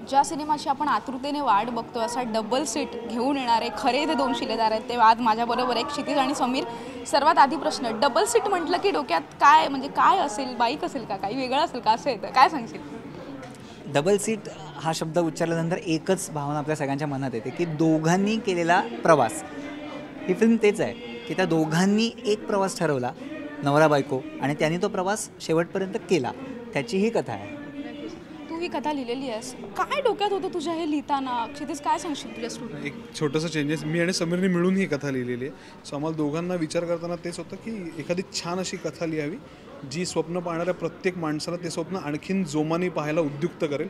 ज्या सिनेमाची आपण आतुरतेने वाट बघतो असा डबल सीट घेऊन येणारे खरे ते दोन शिलेदार आहेत ते आज माझ्याबरोबर एक क्षितिज आणि समीर. सर्वात आधी प्रश्न, डबल सीट म्हटलं की डोक्यात काय म्हणजे काय असेल? बाईक असेल का, काही वेगळं असेल का, असं येतं काय सांगशील? डबल सीट हा शब्द उच्चारल्यानंतर एकच भावना आपल्या सगळ्यांच्या मनात येते की दोघांनी केलेला प्रवास. ही फिल्म तेच आहे की त्या दोघांनी एक प्रवास ठरवला, नवरा बायको, आणि त्यांनी तो प्रवास शेवटपर्यंत केला. त्याची ही कथा आहे. तू ही कथा लिहिलेली आहेस, काय डोक्यात होतं तुझ्या हे लिहिताना? क्षितिज काय सांगशील तुझ्या स्टुडंट? एक छोटंसं चेंजेस मी आणि समीरने मिळून ही कथा लिहिलेली आहे. सो आम्हाला दोघांना विचार करताना तेच होतं की एखादी छान अशी कथा लिहावी जी स्वप्न पाहणाऱ्या प्रत्येक माणसाला ते स्वप्न आणखीन जोमाने पाहायला उद्युक्त करेल.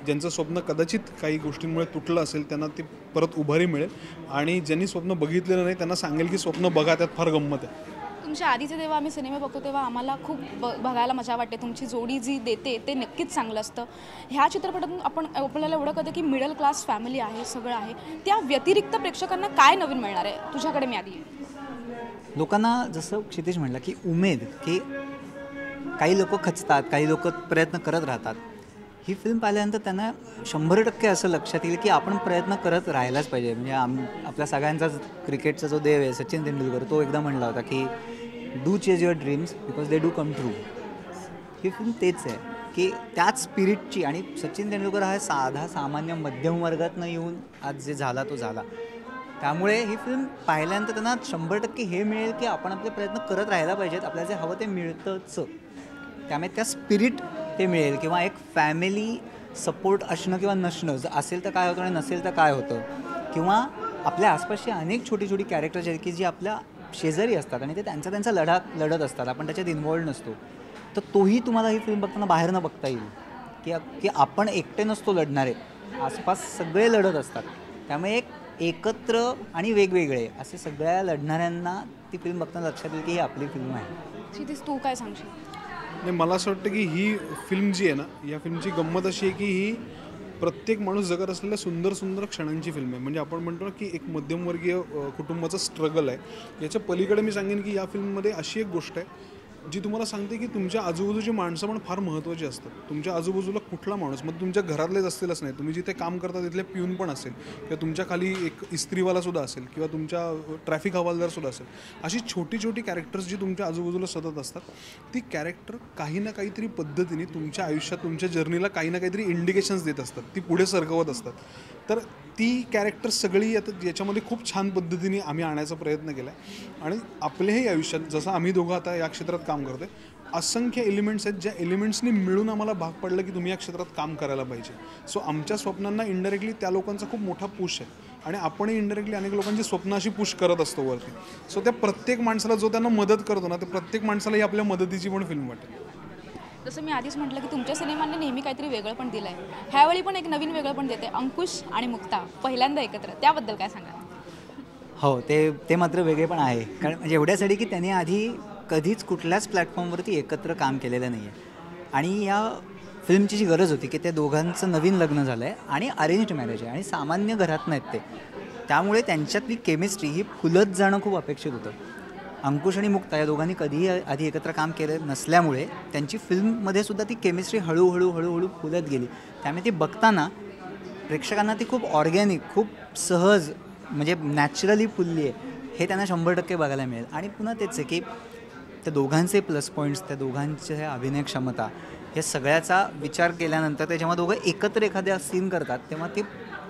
ज्यांचं स्वप्न कदाचित काही गोष्टींमुळे तुटलं असेल त्यांना ते परत उभारी मिळेल, आणि ज्यांनी स्वप्न बघितलेलं नाही त्यांना सांगेल की स्वप्न बघा, त्यात फार गंमत आहे. तुमच्या आधीचे जेव्हा आम्ही सिनेमे बघतो तेव्हा आम्हाला खूप बघायला मजा वाटते. तुमची जोडी जी देते ते नक्कीच चांगलं असतं. ह्या चित्रपटातून आपल्याला एवढं कळतं की मिडल क्लास फॅमिली आहे, सगळं आहे. त्या व्यतिरिक्त प्रेक्षकांना काय नवीन मिळणार आहे? तुझ्याकडे मी आधी लोकांना जसं क्षितिज म्हटलं की उमेद, की काही लोक खचतात, काही लोक प्रयत्न करत राहतात. ही फिल्म पाहिल्यानंतर त्यांना 100% असं लक्षात येईल की आपण प्रयत्न करत राहायलाच पाहिजे. म्हणजे आपल्या सगळ्यांचाच क्रिकेटचा जो देव आहे सचिन तेंडुलकर, तो एकदा म्हणला होता की do chase your dreams because they do come true. He film तेच आहे की त्याच स्पिरिटची, आणि सचिन तेंडुलकर हा साधा सामान्य मध्यम वर्गातनं येऊन आज जे झाला तो झाला. त्यामुळे ही फिल्म पाहिल्यानंतर त्यांना 100% हे मिळेल की आपण आपले प्रयत्न करत राहायला पाहिजेत, आपल्याला जे हवं ते मिळतंच. त्यामुळे त्या स्पिरिट ते मिळेल, किंवा एक फॅमिली सपोर्ट असणं किंवा नसणं, जर असेल तर काय होतं आणि नसेल तर काय होतं, किंवा आपल्या आसपासची अनेक छोटी छोटी कॅरेक्टर्स आहेत की जी आपल्या शेजारी असतात आणि ते त्यांचा लढत असतात, आपण त्याच्यात इन्व्हॉल्ड नसतो. तर तोही तुम्हाला ही फिल्म बघताना बाहेरनं बघता येईल की आपण एकटे नसतो लढणारे, आसपास सगळे लढत असतात. त्यामुळे एकत्र आणि वेगवेगळे असे सगळ्या लढणाऱ्यांना ती फिल्म बघताना लक्षात येईल की ही आपली फिल्म आहे. क्षितिज तू काय सांगशील? नाही, मला असं वाटतं की ही फिल्म जी आहे ना, या फिल्मची गंमत अशी आहे की ही प्रत्येक माणूस जगत असलेल्या सुंदर सुंदर क्षणांची फिल्म आहे. म्हणजे आपण म्हणतो ना की एक मध्यमवर्गीय कुटुंबाचं स्ट्रगल आहे. याच्या पलीकडे मी सांगेन की या फिल्ममध्ये अशी एक गोष्ट आहे जी तुम्हाला सांगते की तुमच्या आजूबाजूची माणसं पण फार महत्त्वाची असतात. तुमच्या आजूबाजूला कुठला माणूस, मग तुमच्या घरातलेच असतीलच नाही, तुम्ही जिथे काम करता तिथले पिऊन पण असेल, किंवा तुमच्या खाली एक इस्त्रीवालासुद्धा असेल, किंवा तुमच्या ट्रॅफिक हवालदारसुद्धा असेल, अशी छोटी छोटी कॅरेक्टर्स जी तुमच्या आजूबाजूला सतत असतात, ती कॅरेक्टर काही ना काहीतरी पद्धतीने तुमच्या आयुष्यात, तुमच्या जर्नीला काही ना काहीतरी इंडिकेशन्स देत असतात, ती पुढे सरकवत असतात. तर ती कॅरेक्टर्स सगळी याच्यामध्ये खूप छान पद्धतीने आम्ही आणायचा प्रयत्न केला आहे. आणि आपल्याही आयुष्यात, जसं आम्ही दोघं आता या क्षेत्रात काम करतो आहे, असंख्य एलिमेंट्स आहेत ज्या एलिमेंट्सनी मिळून आम्हाला भाग पडलं की तुम्ही या क्षेत्रात काम करायला पाहिजे. सो आमच्या स्वप्नांना इंडायरेक्टली त्या लोकांचा खूप मोठा पुश आहे, आणि आपणही इंडायरेक्टली अनेक लोकांची स्वप्न अशी पुश करत असतो वरती. सो त्या प्रत्येक माणसाला जो त्यांना मदत करतो ना, त्या प्रत्येक माणसाला ही आपल्या मदतीची पण फिल्म वाटेल. जसं मी आधीच म्हटलं की तुमच्या सिनेमांनी नेहमी काहीतरी वेगळं पण दिलं आहे. ह्यावेळी पण एक नवीन वेगळं पण देते. अंकुश आणि मुक्ता पहिल्यांदा एकत्र, त्याबद्दल काय सांगा? हो, ते मात्र वेगळे पण आहे. कारण म्हणजे एवढ्यासाठी की त्यांनी आधी कधीच कुठल्याच प्लॅटफॉर्मवरती एकत्र काम केलेलं नाही आहे, आणि या फिल्मची जी गरज होती की त्या दोघांचं नवीन लग्न झालं आहे आणि अरेंज्ड मॅरेज आहे आणि सामान्य घरात नाहीत ते, त्यामुळे त्यांच्यातली केमिस्ट्री ही फुलत जाणं खूप अपेक्षित होतं. अंकुश आणि मुक्ता या दोघांनी कधीही आधी एकत्र काम केलं नसल्यामुळे त्यांची फिल्ममध्ये सुद्धा ती केमिस्ट्री हळूहळू फुलत गेली. त्यामुळे ती बघताना प्रेक्षकांना ती खूप ऑर्गॅनिक, खूप सहज, म्हणजे नॅचरली फुलली आहे हे त्यांना 100% बघायला मिळेल. आणि पुन्हा तेच आहे की त्या दोघांचे प्लस पॉईंट्स, त्या दोघांच्या अभिनय क्षमता, हे सगळ्याचा विचार केल्यानंतर ते जेव्हा दोघं एकत्र एखाद्या सीन करतात तेव्हा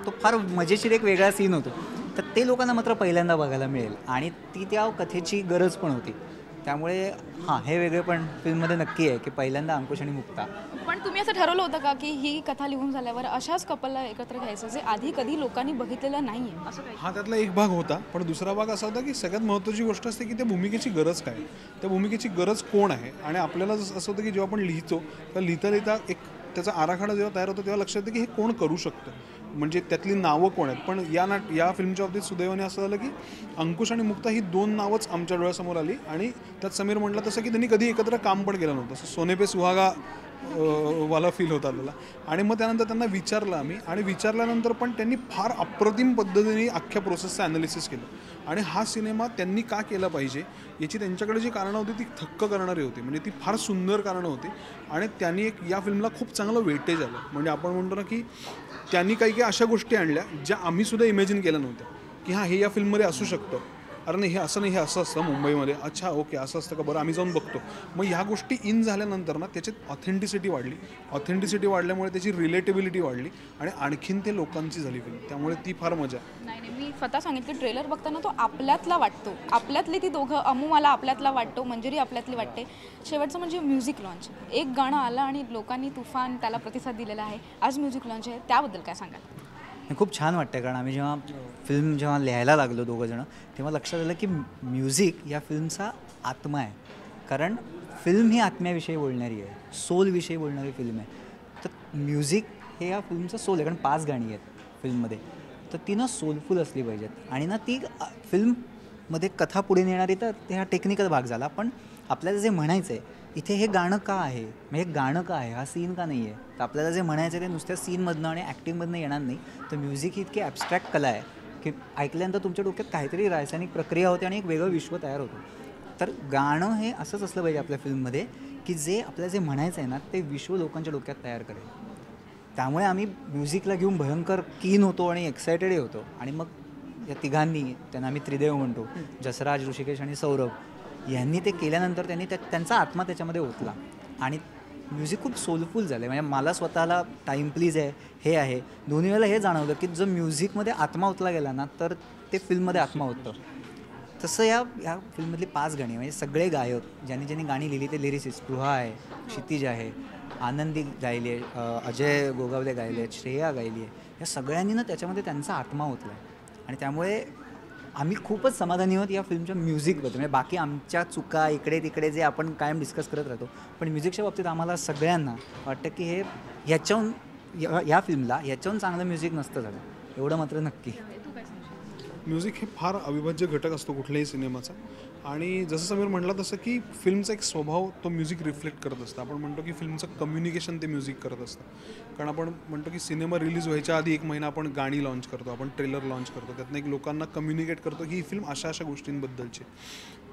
तो फार मजेशीर एक वेगळा सीन होतो. तर ते लोकांना मात्र पहिल्यांदा बघायला मिळेल, आणि ती त्या कथेची गरज पण होती. त्यामुळे हां, हे वेगळे पण फिल्ममध्ये नक्की आहे की पहिल्यांदा अंकुश आणि मुक्ता. पण तुम्ही असं ठरवलं होतं का की ही कथा लिहून झाल्यावर अशाच कपलला एकत्र घ्यायचं जे आधी कधी लोकांनी बघितलेलं नाही आहे, असं काही? हा त्यातला एक भाग होता, पण दुसरा भाग असा होता की सगळ्यात महत्त्वाची गोष्ट असते की त्या भूमिकेची गरज काय, त्या भूमिकेची गरज कोण आहे. आणि आपल्याला असं होतं की जेव्हा आपण लिहितो तेव्हा लिहिता एक त्याचा आराखडा जेव्हा तयार होतो तेव्हा लक्षात येतं की हे कोण करू शकतं, म्हणजे त्यातली नावं कोण आहेत. पण या फिल्मच्या बाबतीत सुदैवाने असं झालं की अंकुश आणि मुक्ता ही दोन नावंच आमच्या डोळ्यासमोर आली, आणि त्यात समीर म्हटलं तसं की त्यांनी कधी एकत्र काम पण केलं नव्हतं. सोने पे सुहागा वाला फील होता त्याला. आणि मग त्यानंतर त्यांना विचारलं आम्ही, आणि विचारल्यानंतर पण त्यांनी फार अप्रतिम पद्धतीने अख्ख्या प्रोसेसचं ॲनालिसिस केलं. आणि हा सिनेमा त्यांनी का केला पाहिजे याची त्यांच्याकडे जी कारणं होती ती थक्क करणारी होती. म्हणजे ती फार सुंदर कारणं होती, आणि त्यांनी एक या फिल्मला खूप चांगलं वेटेज आलं. म्हणजे आपण म्हणतो ना की त्यांनी काही काही अशा गोष्टी आणल्या ज्या आम्हीसुद्धा इमॅजिन केल्या नव्हत्या, की हां हे या फिल्ममध्ये असू शकतं. अरे नाही, हे असं नाही, हे असं असतं मुंबईमध्ये, अच्छा ओके असं असतं का, बरं आम्ही जाऊन बघतो. मग ह्या गोष्टी इन झाल्यानंतर ना त्याच्यात ऑथेंटिसिटी वाढल्यामुळे त्याची रिलेटेबिलिटी वाढली, आणि आणखीन ते लोकांची झाली फिल्म. त्यामुळे ती फार मजा. नाही, मी स्वतः सांगितलं, ट्रेलर बघताना तो आपल्यातला वाटतो, आपल्यातली ती दोघं, अमू मला आपल्यातला वाटतो, मंजिरी आपल्यातली वाटते. शेवटचं म्हणजे म्युझिक लॉन्च, एक गाणं आलं आणि लोकांनी तुफान त्याला प्रतिसाद दिलेला आहे. आज म्युझिक लॉन्च आहे, त्याबद्दल काय सांगाल? हे खूप छान वाटतं, कारण आम्ही जेव्हा लिहायला लागलो दोघंजणं, तेव्हा लक्षात आलं की म्युझिक या फिल्मचा आत्मा आहे. कारण फिल्म ही आत्म्याविषयी बोलणारी आहे, सोलविषयी बोलणारी फिल्म आहे. तर म्युझिक हे या फिल्मचं सोल आहे, कारण 5 गाणी आहेत फिल्ममध्ये. तर ती ना सोलफुल असली पाहिजेत, आणि ना ती फिल्ममध्ये कथा पुढे नेणारी, तर ते हा टेक्निकल भाग झाला. पण आपल्याला जे म्हणायचं आहे इथे, हे गाणं का आहे, म्हणजे गाणं का आहे, हा सीन का नाही आहे, तर आपल्याला जे म्हणायचं आहे ते नुसत्या सीनमधनं आणि ॲक्टिंगमधनं येणार नाही. तर म्युझिक ही इतकी ॲबस्ट्रॅक्ट कला आहे की ऐकल्यानंतर तुमच्या डोक्यात काहीतरी रासायनिक प्रक्रिया होते आणि एक वेगळं विश्व तयार होतं. तर गाणं हे असंच असलं पाहिजे आपल्या फिल्ममध्ये, की जे आपल्याला जे म्हणायचं आहे ना ते विश्व लोकांच्या डोक्यात तयार करेल. त्यामुळे आम्ही म्युझिकला घेऊन भयंकर कीन होतो आणि एक्सायटेडही होतो. आणि मग या तिघांनी, त्यांना आम्ही त्रिदेव म्हणतो, जसराज, ऋषिकेश आणि सौरभ, यांनी ते केल्यानंतर त्यांनी त्यांचा आत्मा त्याच्यामध्ये ओतला, आणि म्युझिक खूप सोलफुल झालं. म्हणजे मला स्वतःला टाईम प्लीज आहे, हे आहे, दोन्ही वेळेला हे जाणवलं की जर म्युझिकमध्ये आत्मा ओतला गेला ना तर ते फिल्ममध्ये आत्मा होतं. तसं या फिल्ममधली 5 गाणी, म्हणजे सगळे गायक, ज्यांनी गाणी लिहिली ते लिरिसिस्ट, स्पृहा आहे, क्षितिज आहे, आनंदी गायली आहे, अजय गोगावले गायले आहेत, श्रेया गायली आहे, या सगळ्यांनी ना त्याच्यामध्ये त्यांचा आत्मा ओतला आहे. आणि त्यामुळे आम्ही खूपच समाधानी आहोत या फिल्मच्या म्युझिकबद्दल. म्हणजे बाकी आमच्या चुका इकडे तिकडे जे आपण कायम डिस्कस करत राहतो, पण म्युझिकच्या बाबतीत आम्हाला सगळ्यांना वाटतं की हे या फिल्मला ह्याच्याहून चांगलं म्युझिक नसतं झालं, एवढं मात्र नक्की. म्युझिक हे फार अविभाज्य घटक असतो कुठल्याही सिनेमाचा. आणि जसं समीर म्हटलं तसं की फिल्मचा एक स्वभाव तो म्युझिक रिफ्लेक्ट करत असतं. आपण म्हणतो की फिल्मचं कम्युनिकेशन ते म्युझिक करत असतं. कारण आपण म्हणतो की सिनेमा रिलीज व्हायच्या आधी 1 महिना आपण गाणी लॉन्च करतो, आपण ट्रेलर लॉन्च करतो, त्यातनं एक लोकांना कम्युनिकेट करतो की ही फिल्म अशा अशा गोष्टींबद्दलची.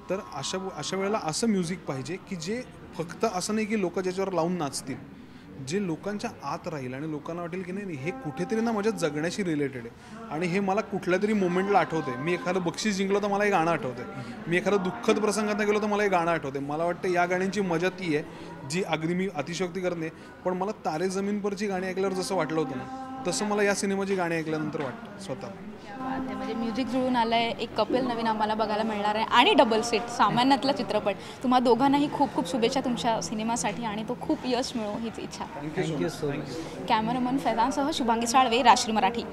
तर अशा वेळेला असं म्युझिक पाहिजे की जे फक्त असं नाही की लोक ज्याच्यावर लावून नाचतील, जे लोकांच्या आत राहील आणि लोकांना वाटेल की नाही हे कुठेतरी ना माझ्या जगण्याशी रिलेटेड आहे, आणि हे मला कुठल्या तरी मोमेंटला आठवते. मी एखादं बक्षीस जिंकलो तर मला हे गाणं आठवते, मी एखादं दुःखद प्रसंगात गेलो तर मला हे गाणं आठवते. मला वाटतं या गाण्यांची मजा ती आहे जी, अगदी मी अतिशयोक्ती करते, पण मला तारे जमीन परची गाणी ऐकल्यावर जसं वाटलं होतं ना तसं मला या सिनेमाची गाणी ऐकल्यानंतर वाटतं स्वतः. म्हणजे म्युझिक जुळून आलं आहे, एक कपिल नवीन आम्हाला बघायला मिळणार आहे, आणि डबल सीट, सामान्यातला चित्रपट. तुम्हा दोघांनाही खूप खूप शुभेच्छा तुमच्या सिनेमासाठी, आणि तो खूप यश मिळो हीच इच्छा. Thank you so much. कॅमेरामन फैजानसह शुभांगी साळवे, राष्ट्रीय मराठी.